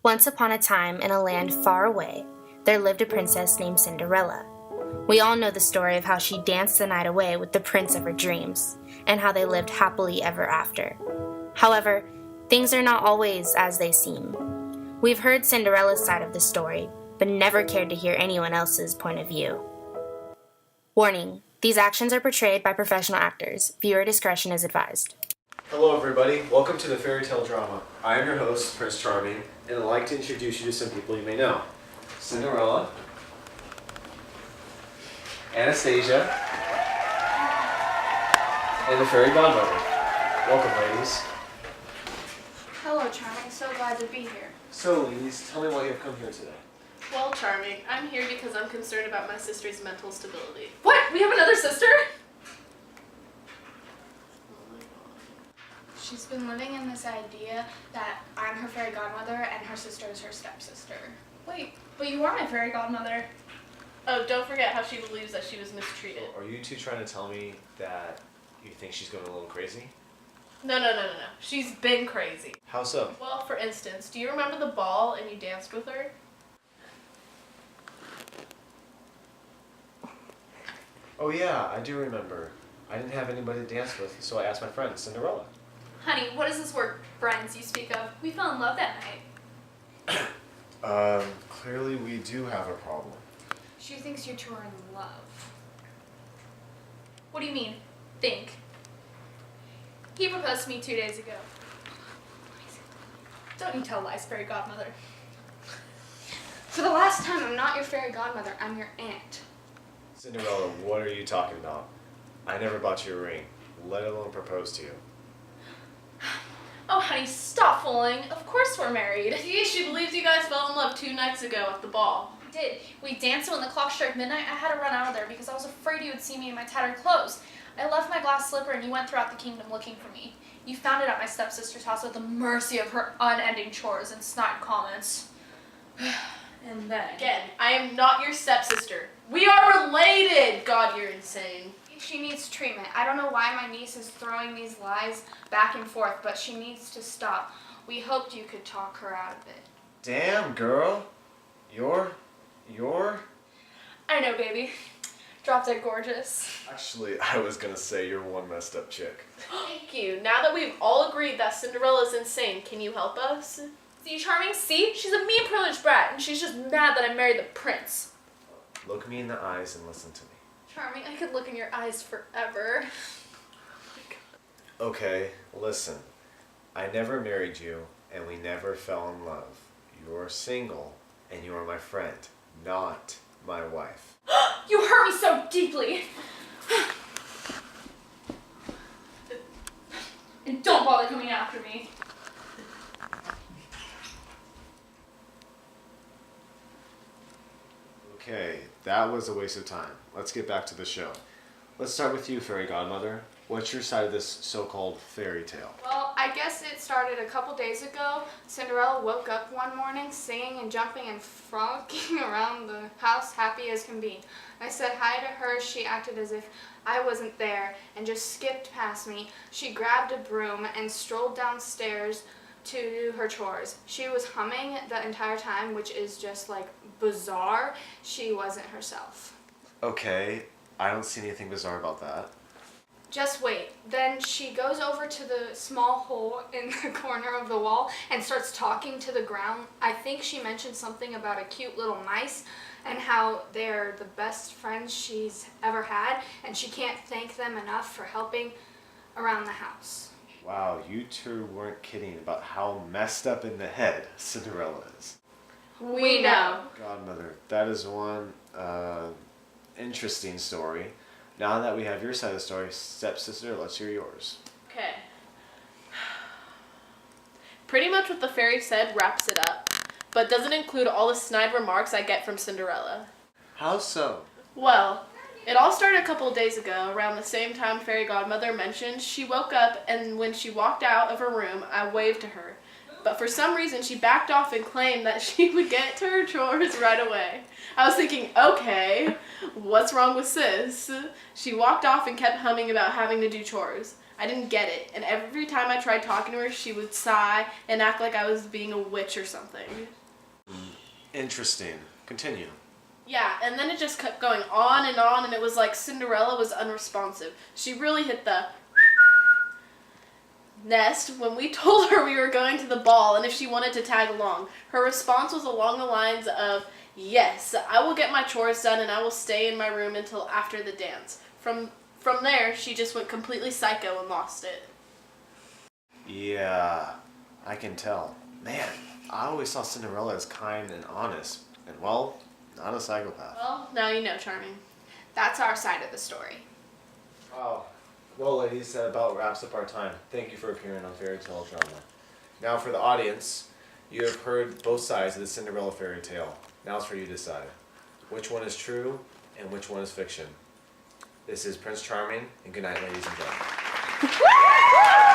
Once upon a time, in a land far away, there lived a princess named Cinderella. We all know the story of how she danced the night away with the prince of her dreams, and how they lived happily ever after. However, things are not always as they seem. We've heard Cinderella's side of the story, but never cared to hear anyone else's point of view. Warning, these actions are portrayed by professional actors. Viewer discretion is advised. Hello everybody, welcome to the fairy tale drama. I am your host, Prince Charming, and I'd like to introduce you to some people you may know. Cinderella, Anastasia, and the fairy godmother. Welcome, ladies. Hello, Charming. So glad to be here. So, ladies, tell me why you have come here today. Well, Charming, I'm here because I'm concerned about my sister's mental stability. What? We have another sister? She's been living in this idea that I'm her fairy godmother and her sister is her stepsister. Wait, but you are my fairy godmother. Oh, don't forget how she believes that she was mistreated. So, are you two trying to tell me that you think she's going a little crazy? No. She's been crazy. How so? Well, for instance, do you remember the ball and you danced with her? Oh yeah, I do remember. I didn't have anybody to dance with, so I asked my friend, Cinderella. Honey, what is this word friends you speak of? We fell in love that night. Clearly we do have a problem. She thinks you two are in love. What do you mean, think? He proposed to me 2 days ago. Don't you tell lies, fairy godmother. For the last time, I'm not your fairy godmother. I'm your aunt. Cinderella, what are you talking about? I never bought you a ring, let alone propose to you. Oh, honey, stop fooling. Of course we're married. See, she believes you guys fell in love 2 nights ago at the ball. We did. We danced, and when the clock struck midnight, I had to run out of there because I was afraid you would see me in my tattered clothes. I left my glass slipper and you went throughout the kingdom looking for me. You found it at my stepsister's house at the mercy of her unending chores and snide comments. And then... Again, I am not your stepsister. We are related! God, you're insane. She needs treatment. I don't know why my niece is throwing these lies back and forth, but she needs to stop. We hoped you could talk her out of it. Damn, girl. You're... I know, baby. Drop dead gorgeous. Actually, I was gonna say you're one messed up chick. Thank you. Now that we've all agreed that Cinderella's insane, can you help us? See, Charming? See? She's a mean, privileged brat, and she's just mad that I married the prince. Look me in the eyes and listen to me. Charming, I could look in your eyes forever. Okay, listen. I never married you, and we never fell in love. You're single, and you are my friend, not my wife. You hurt me so deeply. And don't bother coming after me. Okay, that was a waste of time. Let's get back to the show. Let's start with you, fairy godmother. What's your side of this so-called fairy tale? Well, I guess it started a couple days ago. Cinderella woke up one morning singing and jumping and frolicking around the house, happy as can be. I said hi to her. She acted as if I wasn't there and just skipped past me. She grabbed a broom and strolled downstairs to do her chores. She was humming the entire time, which is just like bizarre. She wasn't herself. Okay, I don't see anything bizarre about that. Just wait. Then she goes over to the small hole in the corner of the wall and starts talking to the ground. I think she mentioned something about a cute little mice and how they're the best friends she's ever had, and she can't thank them enough for helping around the house. Wow, you two weren't kidding about how messed up in the head Cinderella is. We know. Godmother, that is one interesting story. Now that we have your side of the story, stepsister, let's hear yours. Okay. Pretty much what the fairy said wraps it up, but doesn't include all the snide remarks I get from Cinderella. How so? Well, it all started a couple of days ago, around the same time fairy godmother mentioned. She woke up, and when she walked out of her room, I waved to her. But for some reason, she backed off and claimed that she would get to her chores right away. I was thinking, okay, what's wrong with sis? She walked off and kept humming about having to do chores. I didn't get it, and every time I tried talking to her, she would sigh and act like I was being a witch or something. Interesting. Continue. Yeah, and then it just kept going on, and it was like Cinderella was unresponsive. She really hit the nest when we told her we were going to the ball and if she wanted to tag along. Her response was along the lines of, "Yes, I will get my chores done and I will stay in my room until after the dance." From there, she just went completely psycho and lost it. Yeah, I can tell. Man, I always saw Cinderella as kind and honest, and well, not a psychopath. Well, now you know, Charming. That's our side of the story. Oh, well, ladies, that about wraps up our time. Thank you for appearing on Fairy Tale Drama. Now, for the audience, you have heard both sides of the Cinderella fairy tale. Now it's for you to decide which one is true and which one is fiction. This is Prince Charming, and good night, ladies and gentlemen.